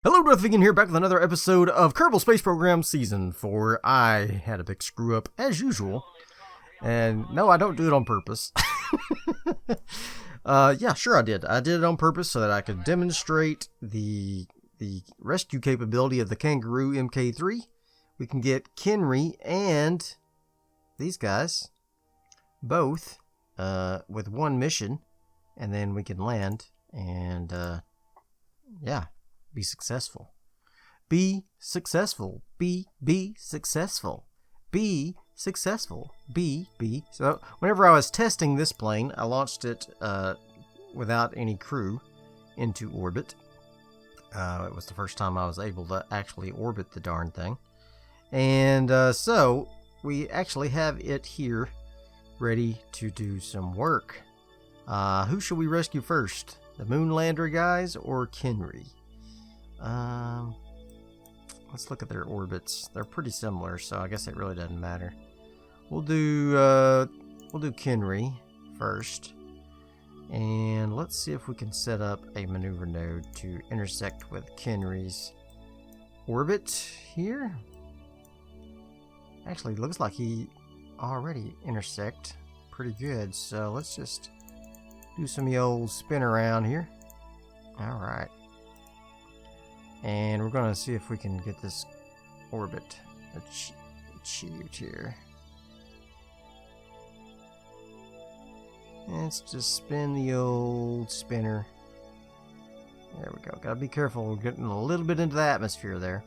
Hello, Darthvegan here, back with another episode of Kerbal Space Program Season 4. I had a big screw up, as usual. And no, I don't do it on purpose. Yeah, sure I did. I did it on purpose so that I could demonstrate the rescue capability of the Kangaroo Mk3. We can get Kenry and these guys both with one mission, and then we can land and yeah. Be successful. Be successful. Be successful. Be successful. Be. So whenever I was testing this plane, I launched it without any crew into orbit. It was the first time I was able to actually orbit the darn thing. And so we actually have it here ready to do some work. Who should we rescue first? The Moonlander guys or Kenry? Let's look at their orbits. They're pretty similar, so I guess it really doesn't matter. We'll do Kenry first, and let's see if we can set up a maneuver node to intersect with Kenry's orbit here. Actually, looks like he already intersect pretty good, so let's just do some old spin around here. All right. And we're going to see if we can get this orbit achieved here. Let's just spin the old spinner. There we go. Gotta be careful. We're getting a little bit into the atmosphere there.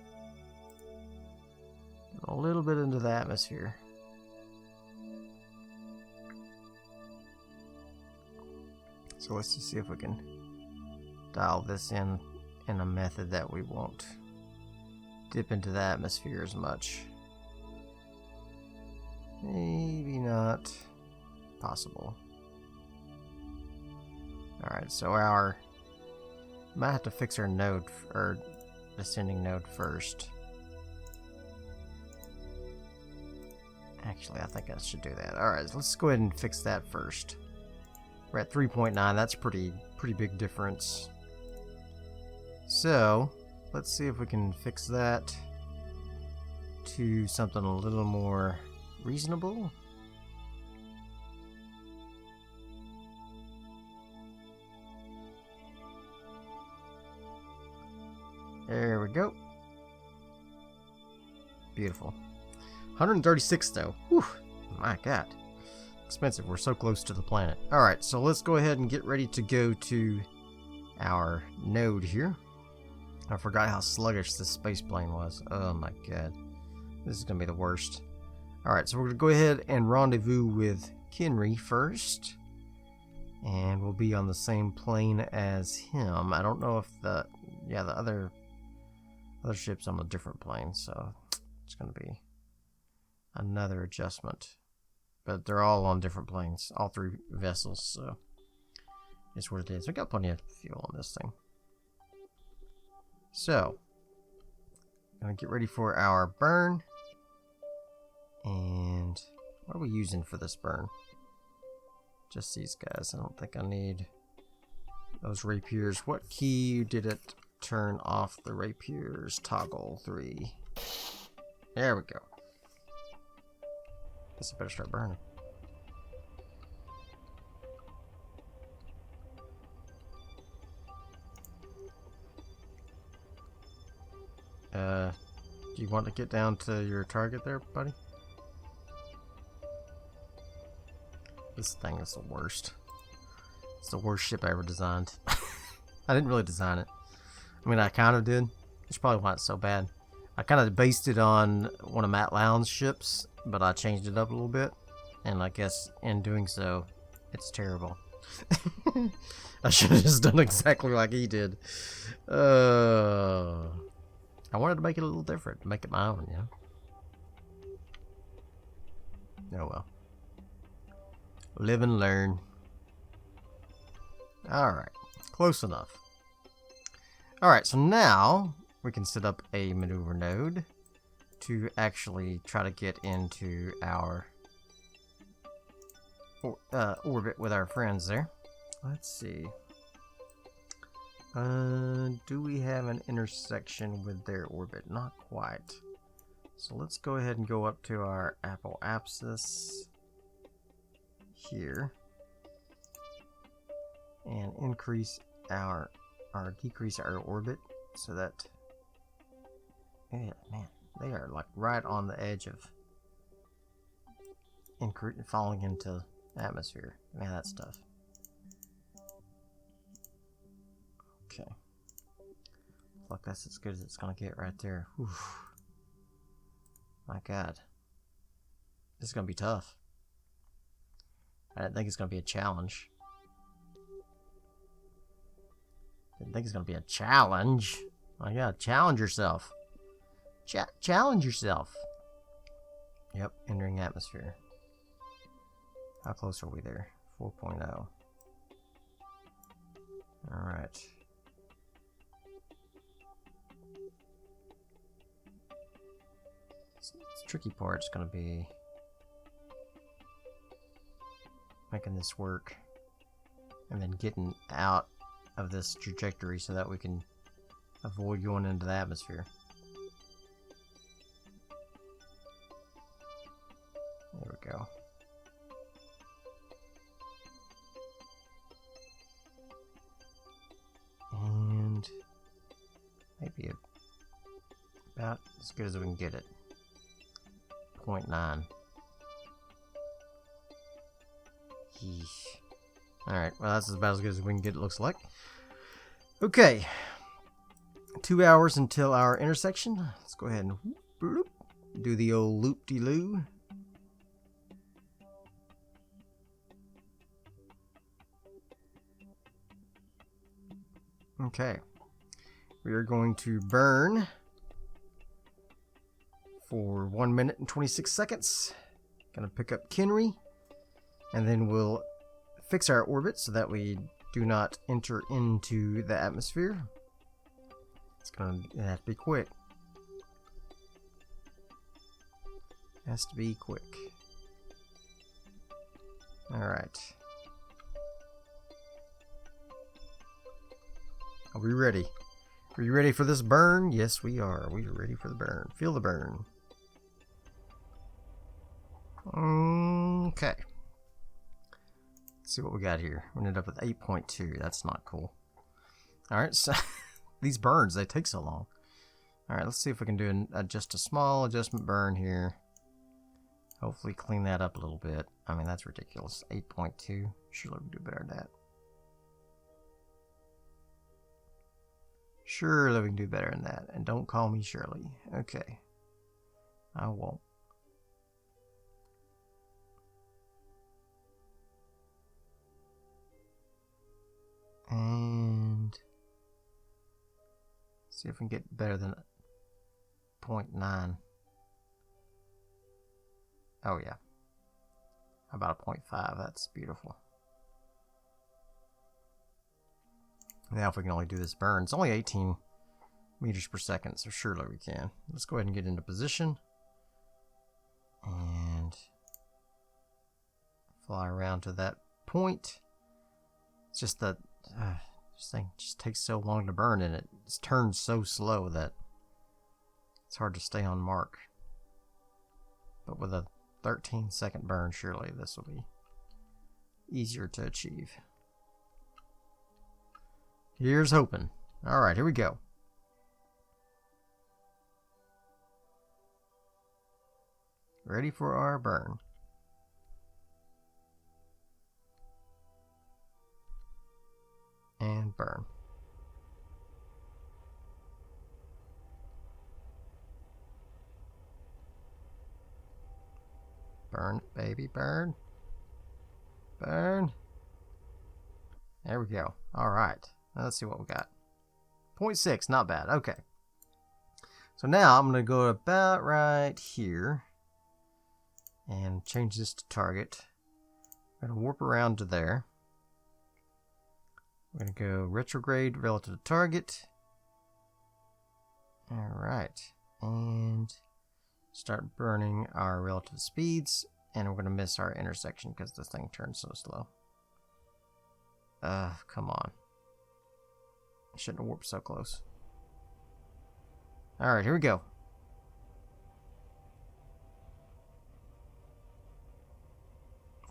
A little bit into the atmosphere. So let's just see if we can dial this in a method that we won't dip into the atmosphere as much. Maybe not possible. Alright, so might have to fix our node, or descending node first. Actually, I think I should do that. Alright, let's go ahead and fix that first. We're at 3.9, that's pretty big difference. So, let's see if we can fix that to something a little more reasonable. There we go. Beautiful. 136 though. Whew, my God. Expensive. We're so close to the planet. Alright, so let's go ahead and get ready to go to our node here. I forgot how sluggish this space plane was. Oh my God. This is going to be the worst. Alright, so we're going to go ahead and rendezvous with Kenry first. And we'll be on the same plane as him. I don't know if the other ship's on a different plane, so it's going to be another adjustment. But they're all on different planes, all three vessels, so it's what it is. We got plenty of fuel on this thing. So, gonna get ready for our burn. And what are we using for this burn? Just these guys. I don't think I need those rapiers. What key did it turn off the rapiers? Toggle 3. There we go. Guess I better start burning. Do you want to get down to your target there, buddy? This thing is the worst. It's the worst ship I ever designed. I didn't really design it. I mean, I kind of did. That's probably why it's so bad. I kind of based it on one of MacLeod's ships, but I changed it up a little bit. And I guess in doing so, it's terrible. I should have just done exactly like he did. I wanted to make it a little different, make it my own, you know? Oh well. Live and learn. Alright, close enough. Alright, so now we can set up a maneuver node to actually try to get into our orbit with our friends there. Let's see. Do we have an intersection with their orbit? Not quite. So let's go ahead and go up to our apoapsis here and increase our decrease our orbit so that, yeah, man, they are like right on the edge of falling into atmosphere. Man, that's tough. Okay. Look, that's as good as it's gonna get right there. Whew. My God. This is gonna be tough. I didn't think it's gonna be a challenge. Didn't think it's gonna be a challenge. My God, challenge yourself. Challenge yourself. Yep, entering atmosphere. How close are we there? 4.0. Alright. The tricky part's gonna be making this work and then getting out of this trajectory so that we can avoid going into the atmosphere. There we go. And maybe about as good as we can get it. 0.9. Yeesh. Alright, well that's about as good as we can get, it looks like. Okay. 2 hours until our intersection. Let's go ahead and whoop, do the old loop-de-loo. Okay. We are going to burn for 1 minute and 26 seconds. Gonna pick up Kenry, and then we'll fix our orbit so that we do not enter into the atmosphere. It's gonna have to be quick. Has to be quick. Alright. Are we ready? Are you ready for this burn? Yes, we are. We are ready for the burn. Feel the burn. Okay. Let's see what we got here. We ended up with 8.2. That's not cool. Alright, so these burns, they take so long. Alright, let's see if we can do just a small adjustment burn here. Hopefully clean that up a little bit. I mean, that's ridiculous. 8.2. Surely we can do better than that. Surely we can do better than that. And don't call me Shirley. Okay. I won't. And see if we can get better than 0.9. Oh yeah. About a 0.5. That's beautiful. Now if we can only do this burn, it's only 18 meters per second, so surely we can. Let's go ahead and get into position and fly around to that point. It's just that this thing just takes so long to burn, and it turns so slow that it's hard to stay on mark. But with a 13-second burn, surely this will be easier to achieve. Here's hoping. Alright, here we go. Ready for our burn. And burn. Burn, baby, burn. Burn. There we go. Alright. Let's see what we got. 0.6, not bad. Okay. So now I'm going to go about right here and change this to target. I'm going to warp around to there. We're going to go retrograde relative to target. Alright. And start burning our relative speeds. And we're going to miss our intersection because this thing turns so slow. Come on. Shouldn't have warped so close. Alright, here we go.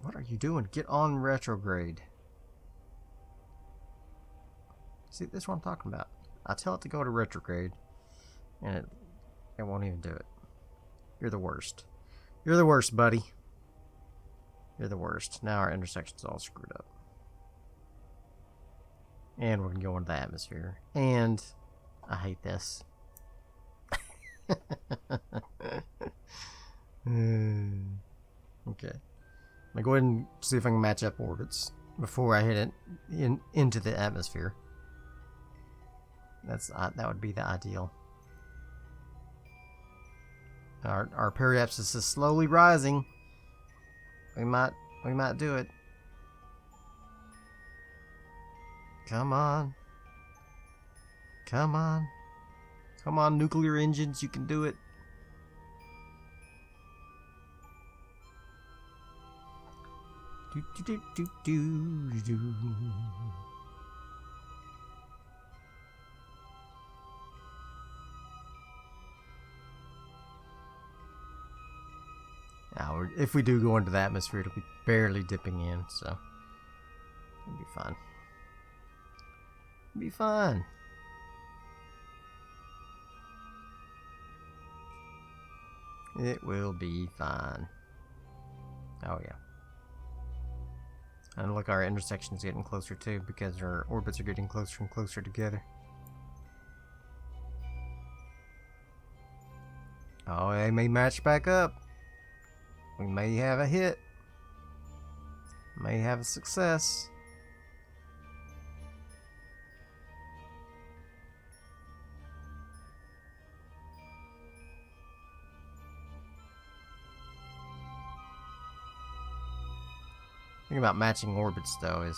What are you doing? Get on retrograde. See, this is what I'm talking about. I tell it to go to retrograde, and it won't even do it. You're the worst. You're the worst, buddy. You're the worst. Now our intersection's all screwed up. And we're going to go into the atmosphere. And I hate this. Okay. I'm going to go ahead and see if I can match up orbits before I hit it into the atmosphere. That would be the ideal. Our periapsis is slowly rising. We might do it. Come on. Come on. Come on, nuclear engines, you can do it. Do do do do do do. Now, if we do go into the atmosphere, it'll be barely dipping in, so it'll be fine. It'll be fine. It will be fine. Oh yeah. And look, our intersection's getting closer too, because our orbits are getting closer and closer together. Oh, they may match back up. We may have a hit. May have a success. The thing about matching orbits, though, is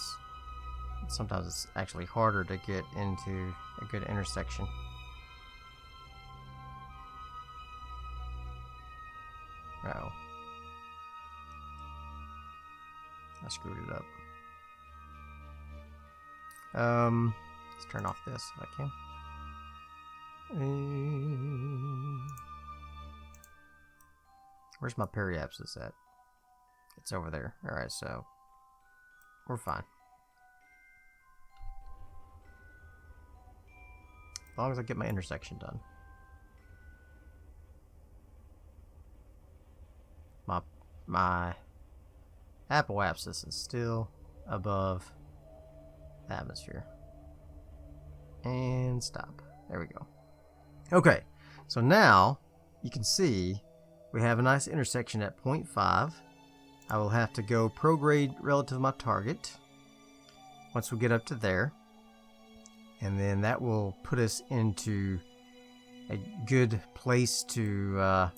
sometimes it's actually harder to get into a good intersection. Uh-oh. I screwed it up. Let's turn off this if I can. Where's my periapsis at? It's over there. Alright, so we're fine. As long as I get my intersection done. My apoapsis is still above the atmosphere. And stop. There we go. Okay, so now you can see we have a nice intersection at 0.5. I will have to go prograde relative to my target once we get up to there. And then that will put us into a good place to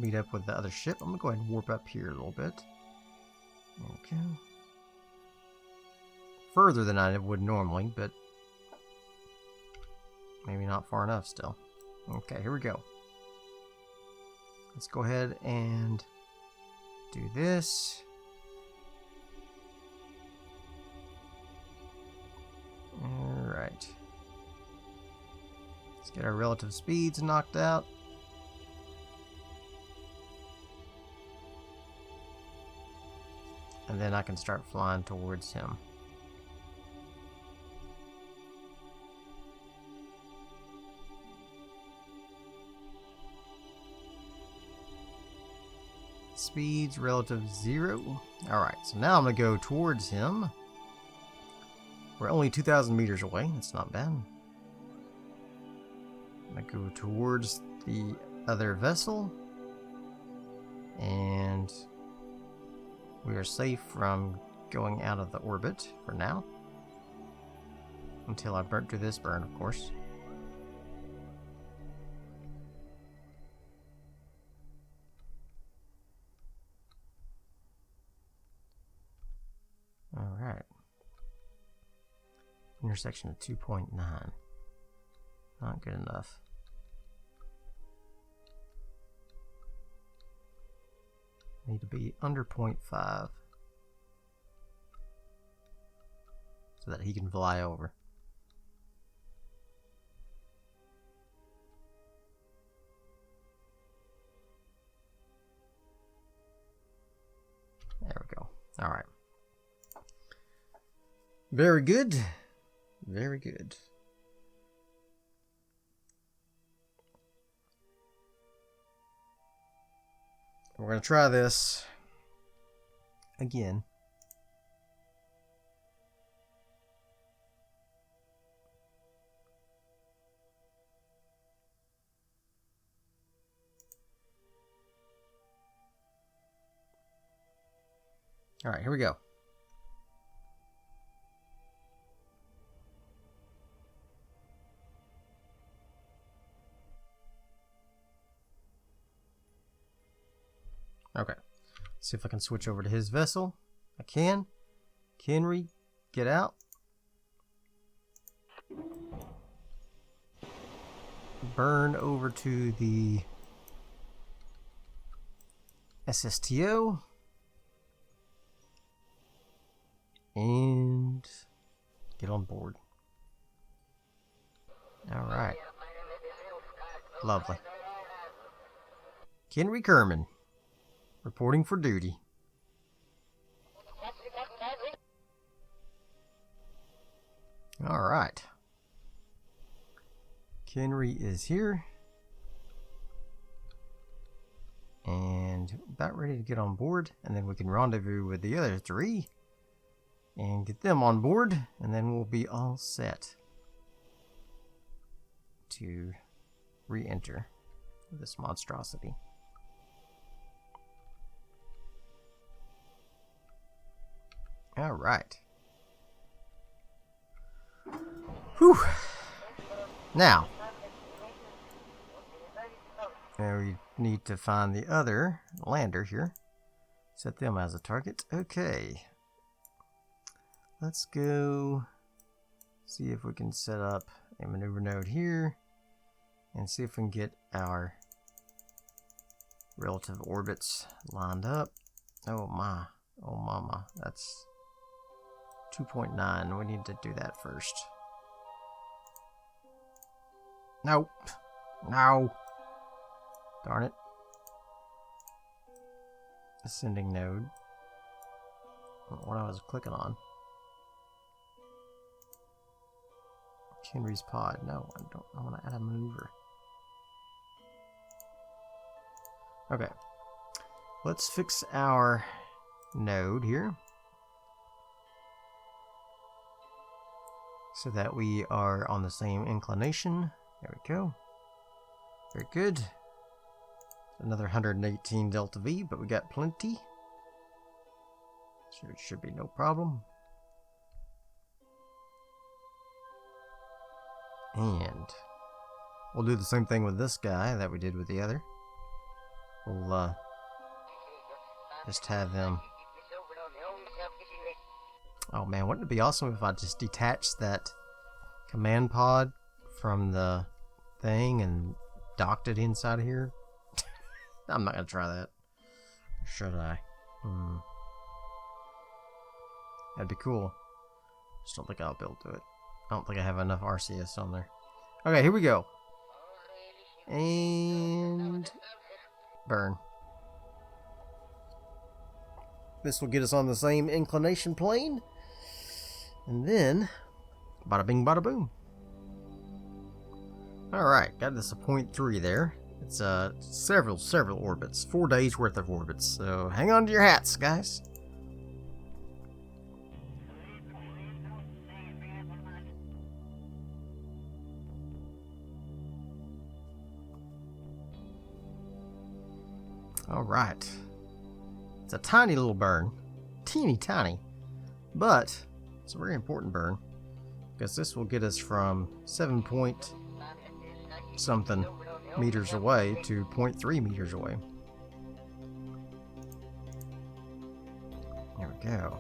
meet up with the other ship. I'm going to go ahead and warp up here a little bit. Okay. Further than I would normally, but maybe not far enough still. Okay, here we go. Let's go ahead and do this. Alright. Let's get our relative speeds knocked out. And then I can start flying towards him. Speeds relative 0. Alright, so now I'm going to go towards him. We're only 2,000 meters away. That's not bad. I'm going to go towards the other vessel. And we are safe from going out of the orbit for now. Until I burnt through this burn, of course. Alright. Intersection of 2.9. Not good enough. Need to be under 0.5. so that he can fly over. There we go. All right. Very good. Very good. We're going to try this again. All right, here we go. Okay, see if I can switch over to his vessel. I can. Kenry, get out. Burn over to the SSTO. And get on board. All right. Lovely. Kenry Kerman, reporting for duty. All right. Kenry is here. And about ready to get on board. And then we can rendezvous with the other three. And get them on board. And then we'll be all set to re-enter this monstrosity. All right. Whew. Now, we need to find the other lander here. Set them as a target. Okay. Let's go see if we can set up a maneuver node here and see if we can get our relative orbits lined up. Oh my, oh mama, that's 2.9. We need to do that first. Nope. No. Darn it. Ascending node. What I was clicking on. Kenry's pod. No, I don't. I want to add a maneuver. Okay. Let's fix our node here, so that we are on the same inclination. There we go. Very good. Another 118 delta V, but we got plenty. So it should be no problem. And we'll do the same thing with this guy that we did with the other. We'll just have them. Oh man, wouldn't it be awesome if I just detached that command pod from the thing and docked it inside of here? I'm not gonna try that. Should I? That'd be cool. Just don't think I'll be able to do it. I don't think I have enough RCS on there. Okay, here we go. And burn. This will get us on the same inclination plane. And then, bada bing, bada boom. Alright, got this a 0.3 there. It's several orbits. 4 days worth of orbits. So hang on to your hats, guys. Alright. It's a tiny little burn. Teeny tiny. But it's a very important burn, because this will get us from 7 point something meters away to 0.3 meters away. There we go.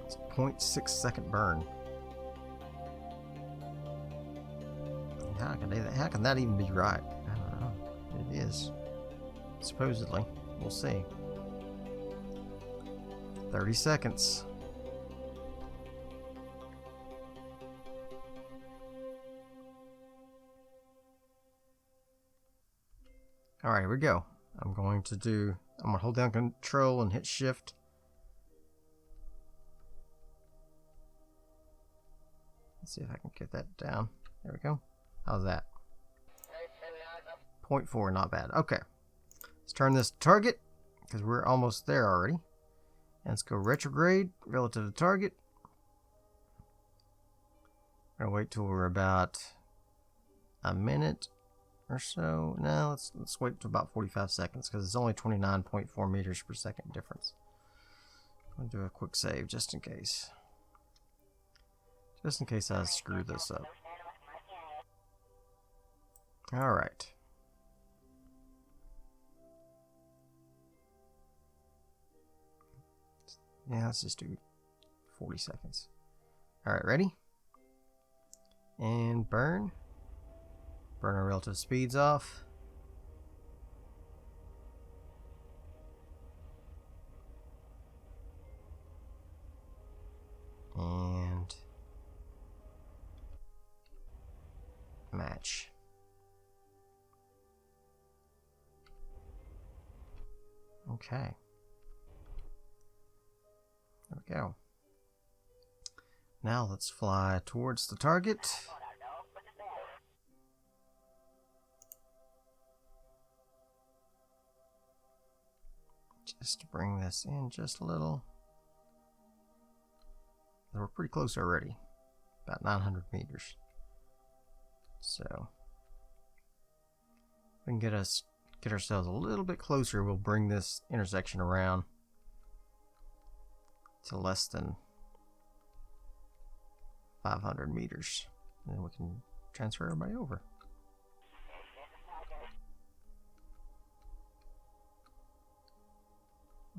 It's a 0.6 second burn. How can that even be right? I don't know. It is. Supposedly. We'll see. 30 seconds. All right, here we go. I'm going to hold down Control and hit Shift. Let's see if I can get that down. There we go. How's that? 0.4, not bad. Okay. Let's turn this to target because we're almost there already. And let's go retrograde relative to target. I'm gonna wait till we're about a minute or so. No, let's wait till about 45 seconds because it's only 29.4 meters per second difference. I'm gonna do a quick save just in case. Just in case I screw this up. All right. Yeah, let's just do 40 seconds. All right, ready? And burn. Burn our relative speeds off. And match. Okay. There we go. Now let's fly towards the target. Just to bring this in just a little. We're pretty close already. About 900 meters. So if we can get ourselves a little bit closer, we'll bring this intersection around to less than 500 meters. And then we can transfer everybody over.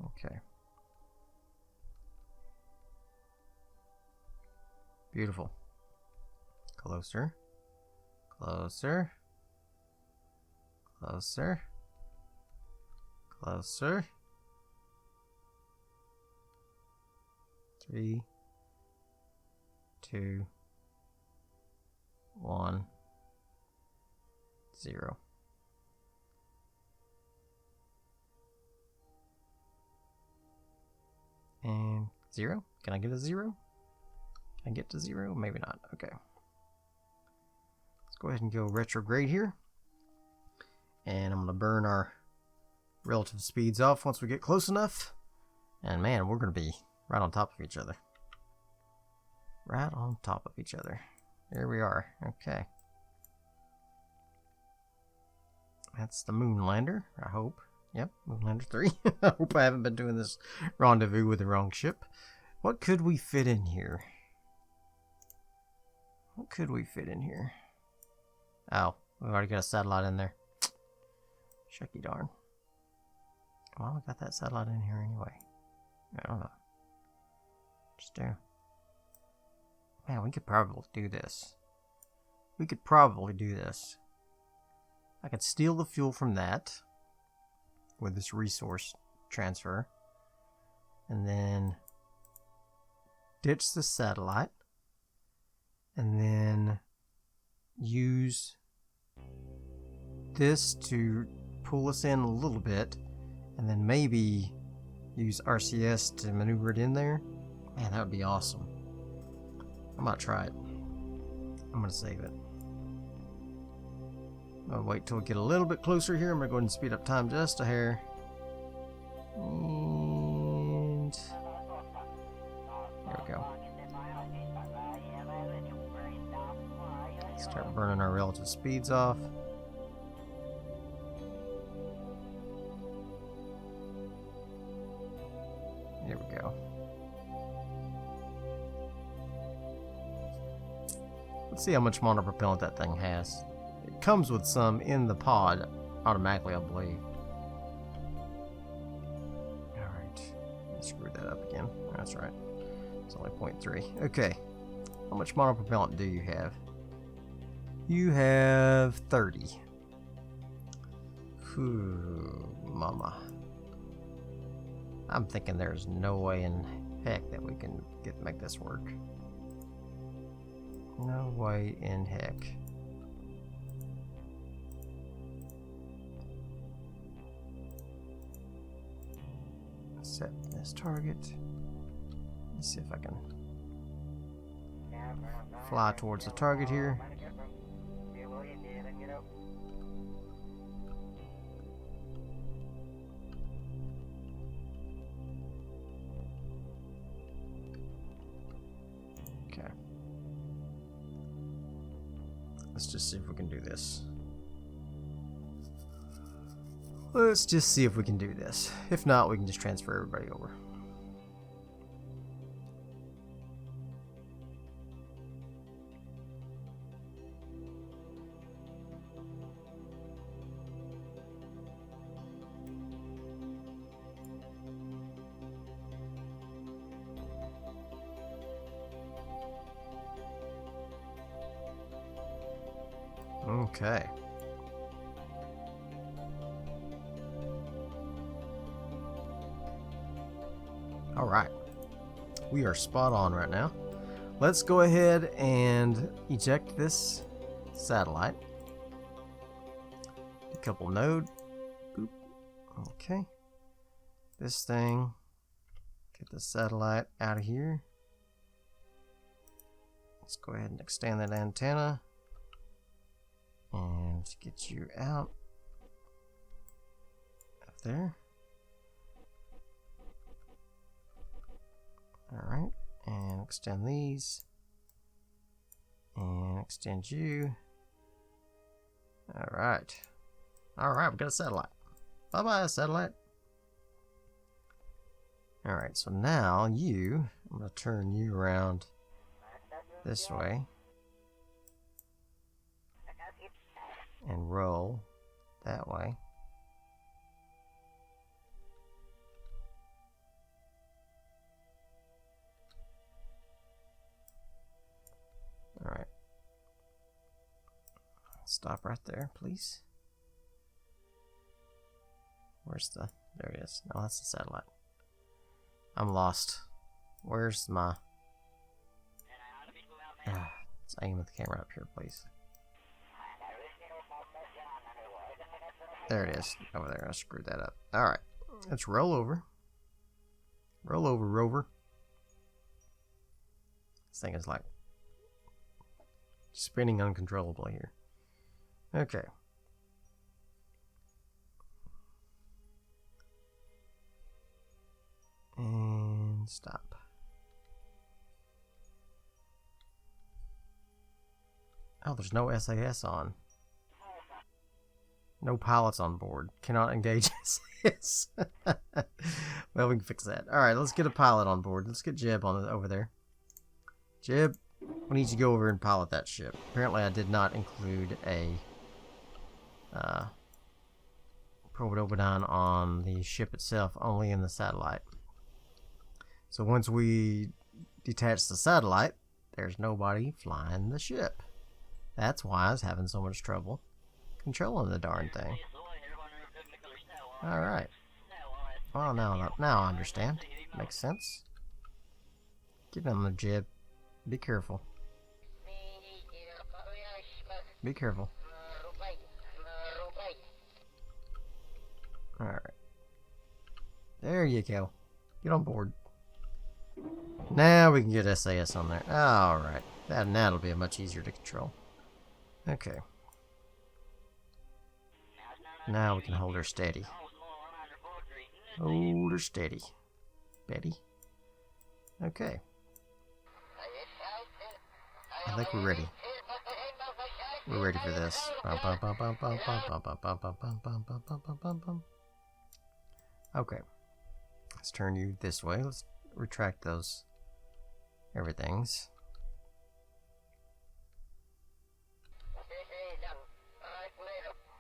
Okay. Beautiful. Closer. Closer. Closer. Closer. 3, 2, 1, 0. And 0. Can I get a 0? Can I get to 0? Maybe not. Okay. Let's go ahead and go retrograde here. And I'm going to burn our relative speeds off once we get close enough. And man, we're going to be right on top of each other. Right on top of each other. There we are. Okay. That's the moon lander, I hope. Yep, Moonlander 3. I hope I haven't been doing this rendezvous with the wrong ship. What could we fit in here? What could we fit in here? Oh, we've already got a satellite in there. Shucky darn. Well, we got that satellite in here anyway. I don't know. Just do. Man, we could probably do this. We could probably do this. I could steal the fuel from that with this resource transfer, and then ditch the satellite, and then use this to pull us in a little bit, and then maybe use RCS to maneuver it in there. Man, that would be awesome. I might try it. I'm gonna save it. I'll wait till we get a little bit closer here. I'm gonna go ahead and speed up time just a hair. And there we go. Start burning our relative speeds off. There we go. Let's see how much monopropellant that thing has. It comes with some in the pod automatically, I believe. Alright. I screwed that up again. That's right. It's only 0.3. Okay. How much monopropellant do you have? You have 30. Whew, mama. I'm thinking there's no way in heck that we can make this work. No way in heck. Set this target. Let's see if I can fly towards the target here. Okay. Let's just see if we can do this. Let's just see if we can do this. If not, we can just transfer everybody over. Okay. All right. We are spot on right now. Let's go ahead and eject this satellite. Decouple node. Boop. Okay. This thing. Get the satellite out of here. Let's go ahead and extend that antenna. And get you out up there. Alright, and extend these. And extend you. Alright. Alright, we got a satellite. Bye bye, satellite. Alright, so now I'm going to turn you around this way. And roll that way. All right. Stop right there, please. Where's the... There it is. No, that's the satellite. I'm lost. Where's my... Let's aim at the camera up here, please. There it is. Over there. I screwed that up. Alright. Let's roll over. Roll over, rover. This thing is like spinning uncontrollably here. Okay. And stop. Oh, there's no SAS on. No pilots on board. Cannot engage SAS. Well, we can fix that. Alright, let's get a pilot on board. Let's get Jeb over there. Jeb, we need you to go over and pilot that ship. Apparently I did not include a Probodobodon on the ship itself, only in the satellite. So once we detach the satellite, there's nobody flying the ship. That's why I was having so much trouble controlling the darn thing. Alright. Well, now I understand. Makes sense. Get on the Jib. Be careful. Be careful. Alright. There you go. Get on board. Now we can get SAS on there. Alright. That'll be much easier to control. Okay. Now we can hold her steady. Hold her steady. Betty. Okay. I think we're ready. We're ready for this. Okay. Let's turn you this way. Let's retract those everythings.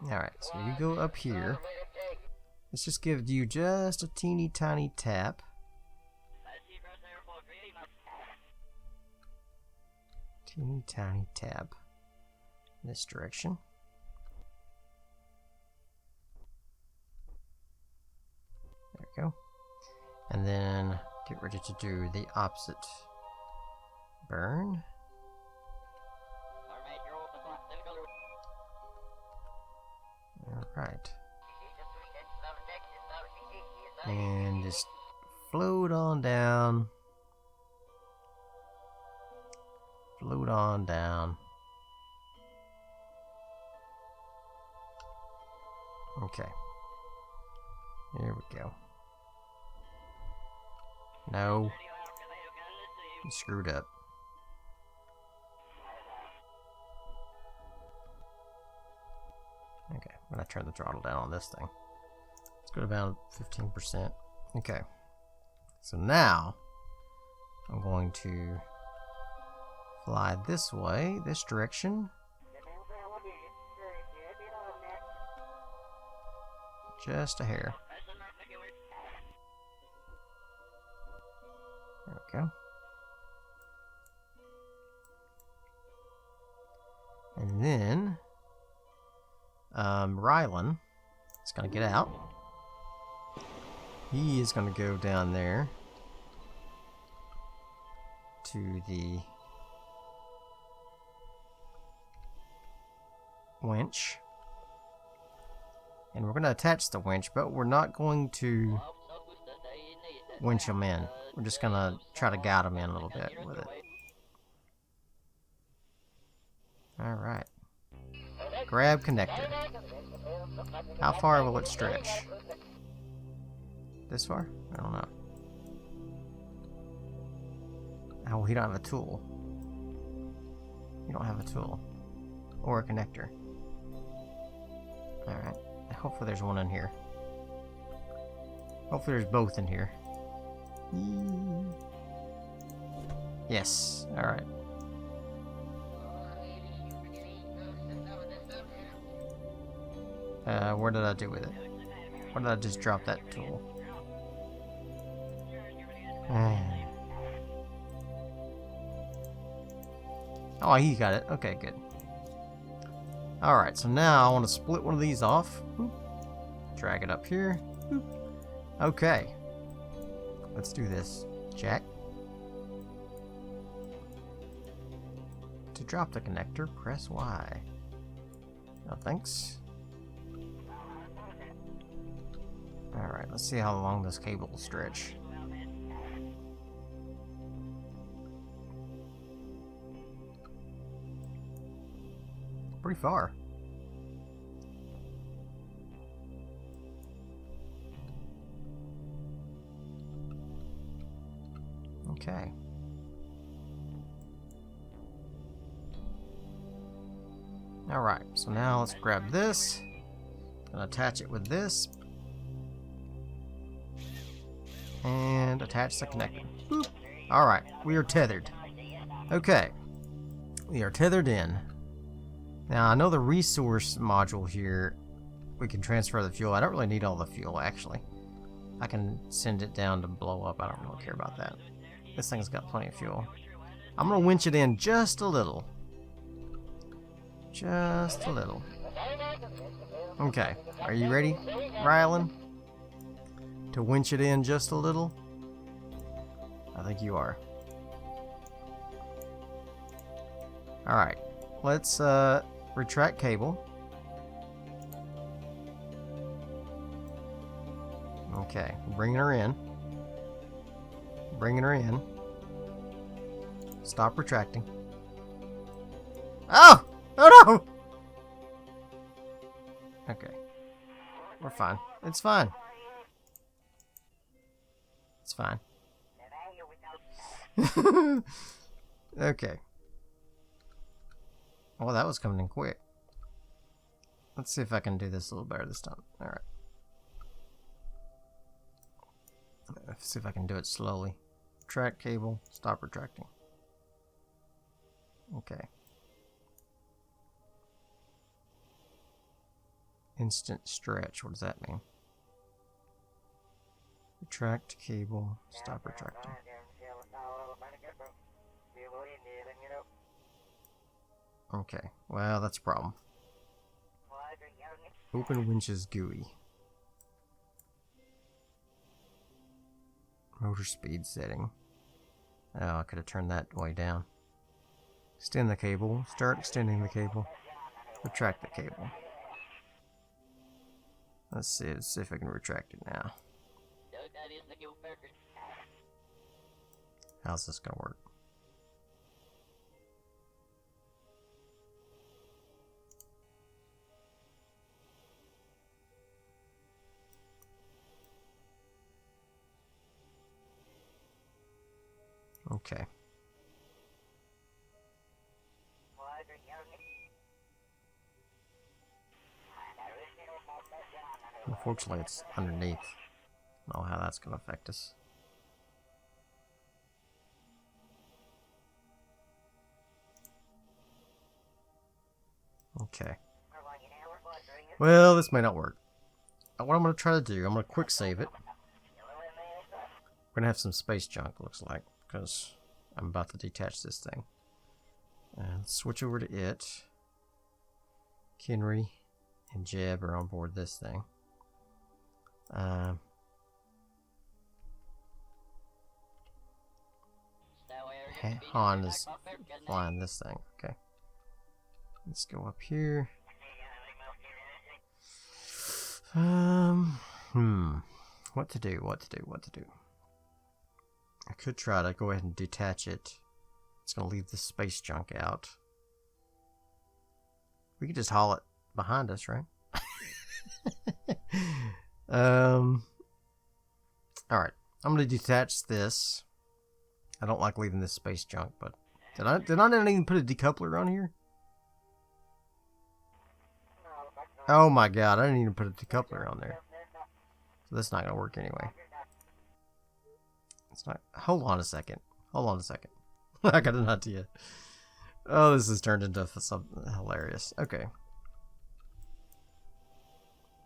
Alright, so you go up here. Let's just give you just a teeny tiny tap. Teeny tiny tap in this direction. There we go. And then get ready to do the opposite. Burn. Alright. And just float on down. Float on down. Okay. Here we go. No. You screwed up. Okay, I'm gonna turn the throttle down on this thing. Let's go to about 15%. Okay. So now I'm going to fly this way, this direction. Just a hair. There we go. And then Rylan is going to get out. He is going to go down there to the winch. And we're going to attach the winch, but we're not going to winch him in. We're just going to try to guide him in a little bit with it. Alright. Grab connector. How far will it stretch? This far? I don't know. Oh, he don't have a tool. You don't have a tool. Or a connector. Alright. Hopefully there's one in here. Hopefully there's both in here. Yes. Alright. Where did I do with it? Where did I just drop that tool? Oh, he got it. Okay, good. Alright, so now I want to split one of these off. Drag it up here. Okay. Let's do this. Jack. To drop the connector, press Y. No thanks. Alright, let's see how long this cable will stretch. Pretty far. Okay. Alright, so now let's grab this and attach it with this. And attach the connector. Alright, we are tethered. Okay. We are tethered in. Now, I know the resource module here, we can transfer the fuel. I don't really need all the fuel, actually. I can send it down to blow up. I don't really care about that. This thing's got plenty of fuel. I'm going to winch it in just a little. Just a little. Okay. Are you ready, Rylan? To winch it in just a little? I think you are. Alright. Let's, retract cable. Okay, bringing her in. Bringing her in. Stop retracting. Oh! Oh no! Okay. We're fine. It's fine. It's fine. Okay. Well, that was coming in quick. Let's see if I can do this a little better this time. Alright. Let's see if I can do it slowly. Retract cable, stop retracting. Okay. Instant stretch, what does that mean? Retract cable, stop retracting. Okay, well, that's a problem. Open winches GUI. Motor speed setting. Oh, I could have turned that way down. Extend the cable. Start extending the cable. Retract the cable. Let's see if I can retract it now. How's this gonna work? Okay. Unfortunately, it's underneath. I don't know how that's going to affect us. Okay. Well, this may not work. What I'm going to try to do, I'm going to quick save it. We're going to have some space junk, looks like, because I'm about to detach this thing. And switch over to it. Kenry and Jeb are on board this thing. Han is flying this thing. Okay. Let's go up here. What to do? I could try to go ahead and detach it. It's going to leave the space junk out. We could just haul it behind us, right? Alright. I'm going to detach this. I don't like leaving this space junk, but... Did I not even put a decoupler on here? Oh my god, I didn't even put a decoupler on there. So that's not going to work anyway. It's not... Hold on a second. I got an idea. Oh, this has turned into something hilarious. Okay.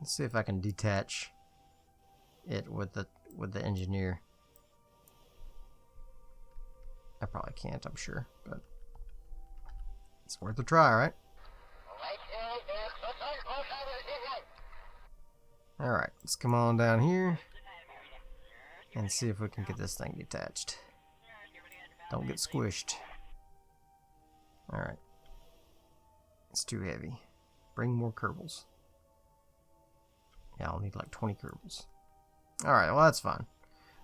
Let's see if I can detach it with the engineer. I probably can't, I'm sure, but it's worth a try, right? Alright, let's come on down here and see if we can get this thing detached. Don't get squished. Alright. It's too heavy. Bring more kerbals. Yeah, I'll need like 20 kerbals. Alright, well that's fine.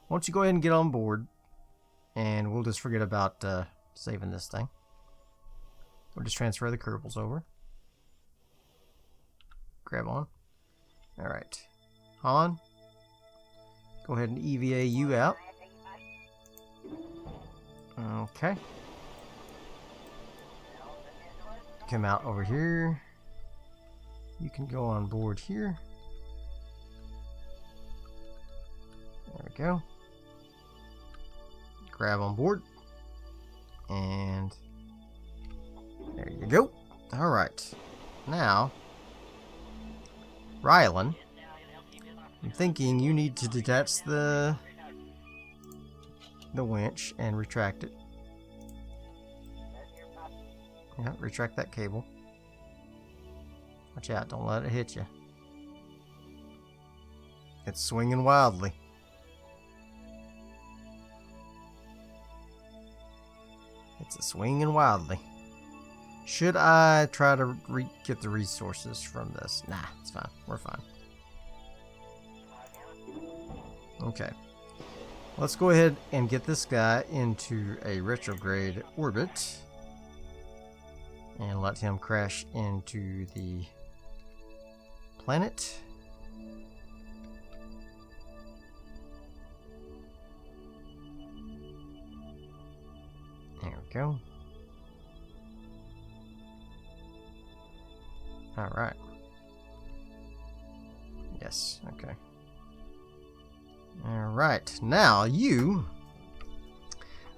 Why don't you go ahead and get on board, and we'll just forget about saving this thing. We'll just transfer the kerbals over. Grab on. Alright. Han, go ahead and EVA you out. Okay. Come out over here. You can go on board here. There we go. Grab on board. And there you go. Alright. Now, Rylan, I'm thinking you need to detach the winch and retract it. Yeah, retract that cable. Watch out, don't let it hit you. It's swinging wildly. It's swinging wildly. Should I try to get the resources from this? Nah, it's fine. We're fine. Okay. Let's go ahead and get this guy into a retrograde orbit. And let him crash into the planet. There we go. Alright. Yes, okay. Alright, now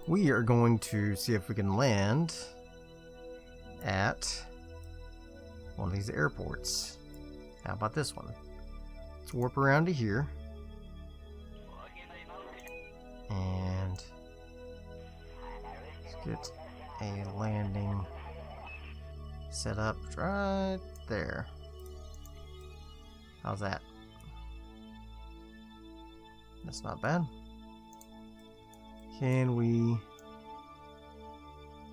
we are going to see if we can land at one of these airports. How about this one? Let's warp around to here. And let's get a landing set up right there. How's that? That's not bad. Can we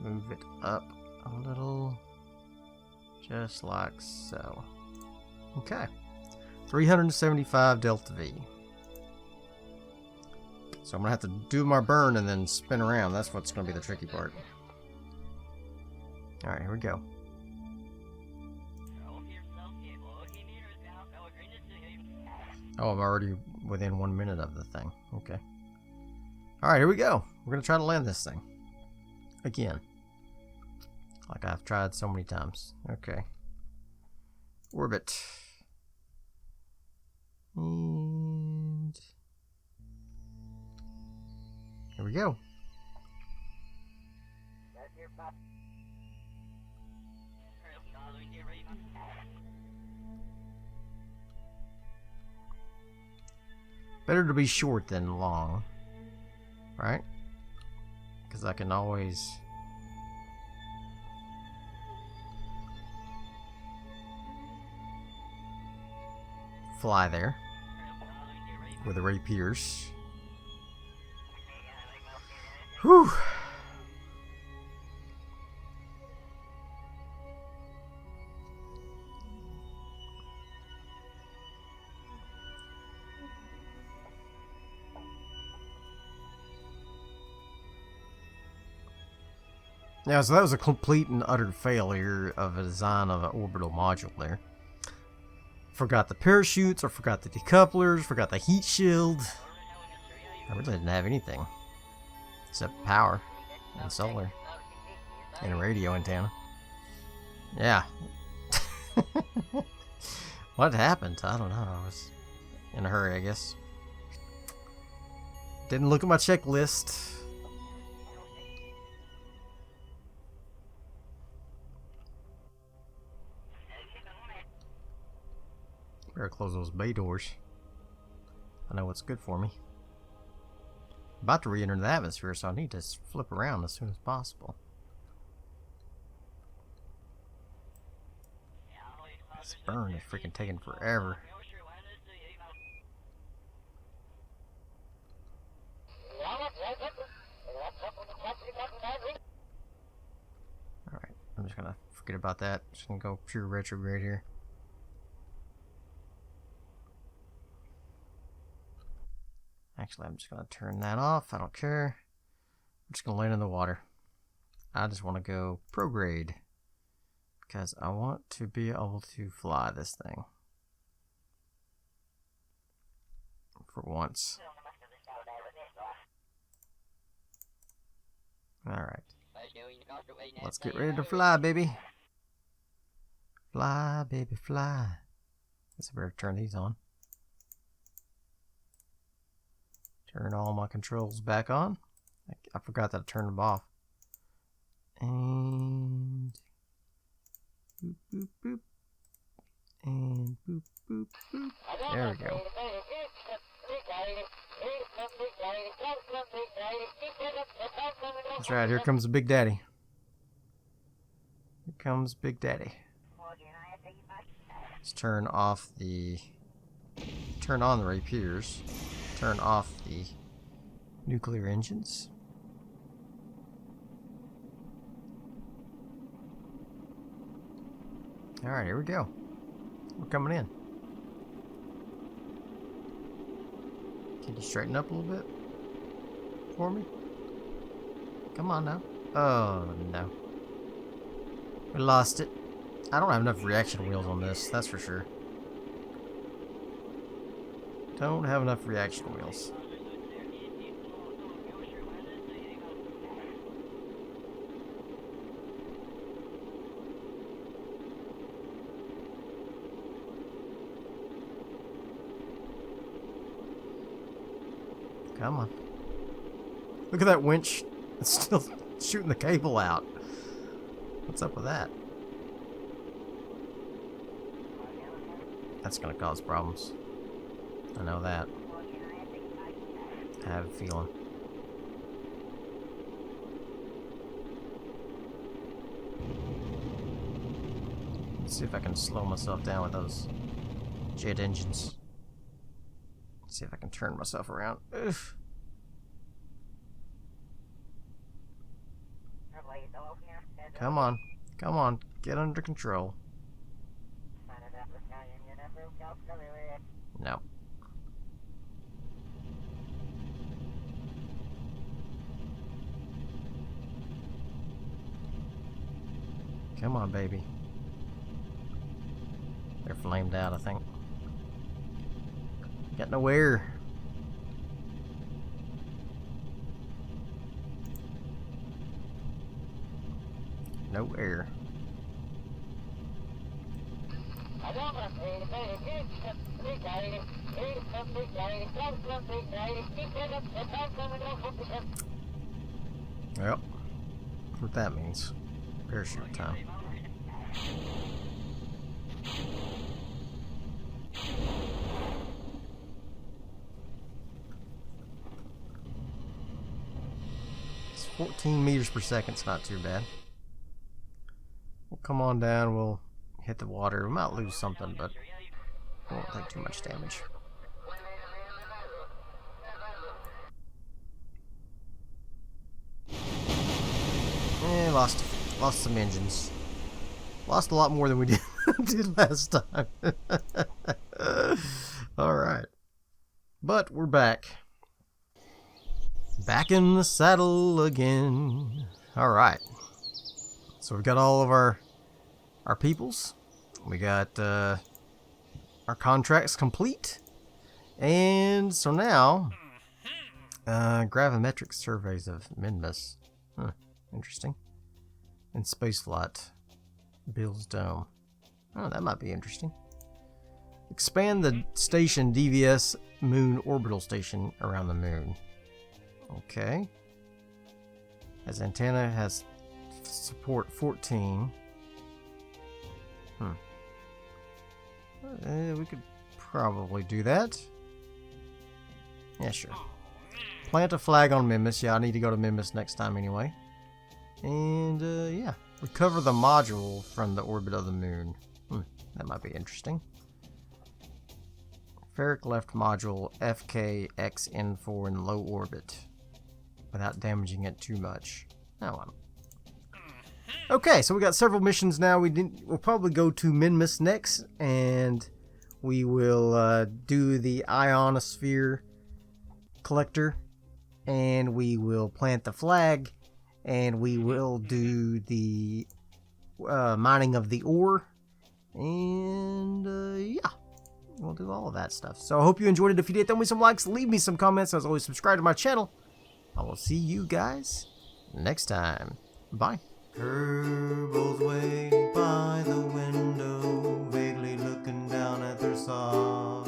move it up a little? Just like so. Okay. 375 delta V. So I'm going to have to do my burn and then spin around. That's what's going to be the tricky part. Alright, here we go. Oh, I'm already within 1 minute of the thing. Okay. Alright, here we go. We're going to try to land this thing. Again. Like I've tried so many times. Okay. Orbit. And here we go. Better to be short than long, right? Because I can always fly there with the rapiers. Whew. Yeah, so that was a complete and utter failure of a design of an orbital module there. Forgot the parachutes, or forgot the decouplers, forgot the heat shield. I really didn't have anything except power and solar and a radio antenna. Yeah. What happened? I don't know. I was in a hurry, I guess. Didn't look at my checklist. Better close those bay doors. I know what's good for me. I'm about to re-enter the atmosphere, so I need to flip around as soon as possible. This burn is freaking taking forever. Alright, I'm just gonna forget about that. Just gonna go pure retrograde here. Actually, I'm just going to turn that off. I don't care. I'm just going to land in the water. I just want to go prograde. Because I want to be able to fly this thing. For once. Alright. Let's get ready to fly, baby. Fly, baby, fly. Guess I better turn these on. Turn all my controls back on. I forgot that I turned them off. And boop, boop, boop. And boop, boop, boop. There we go. That's right, here comes the Big Daddy. Here comes Big Daddy. Let's turn on the rapiers. Turn off the nuclear engines. Alright, here we go. We're coming in. Can you straighten up a little bit for me? Come on now. Oh, no. We lost it. I don't have enough reaction wheels on this, that's for sure. Don't have enough reaction wheels. Come on. Look at that winch. It's still shooting the cable out. What's up with that? That's gonna cause problems. I know that. I have a feeling. Let's see if I can slow myself down with those jet engines. Let's see if I can turn myself around. Oof. Come on. Come on. Get under control. No. Come on, baby. They're flamed out, I think. Got nowhere. No air. Well, that's what that means. Parachute time. It's 14 meters per second. It's not too bad. We'll come on down. We'll hit the water. We might lose something, but it won't take too much damage. Lost some engines. Lost a lot more than we did last time. Alright. But we're back. Back in the saddle again. Alright. So we've got all of our peoples. We got our contracts complete. And so now, gravimetric surveys of Mun Mission. Huh, interesting. And spaceflight. Bill's Dome. Oh, that might be interesting. Expand the station DVS Moon Orbital Station around the moon. Okay. As antenna has support 14. We could probably do that. Yeah, sure. Plant a flag on Mun Mission. Yeah, I need to go to Mun Mission next time anyway. And, yeah. Recover the module from the orbit of the moon. That might be interesting. Ferric left module FKXN4 in low orbit without damaging it too much. Oh, well. Okay, so we got several missions now. We'll probably go to Mun Mission next, and we will do the ionosphere collector, and we will plant the flag, and we will do the mining of the ore, and yeah, we'll do all of that stuff. So I hope you enjoyed it. If you did, throw me some likes, leave me some comments. As always, subscribe to my channel. I will see you guys next time. Bye. Kerbals waiting by the window, vaguely looking down at their saw,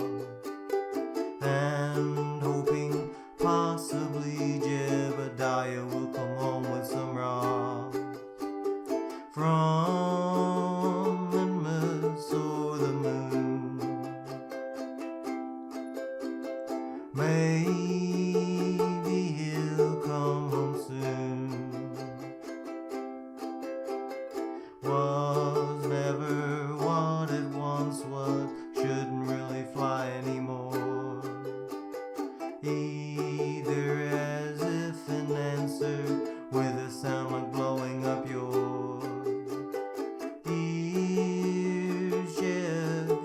and hoping possibly Jebediah will come home with some raw from Mun Mission or the moon. Maybe he'll come home soon. Was never what it once was, shouldn't really fly anymore. Either as if an answer with a sound like blowing up your ears.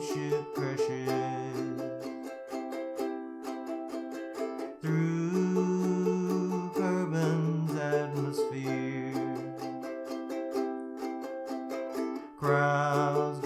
Ship crashes through Kerbal's atmosphere. Crowds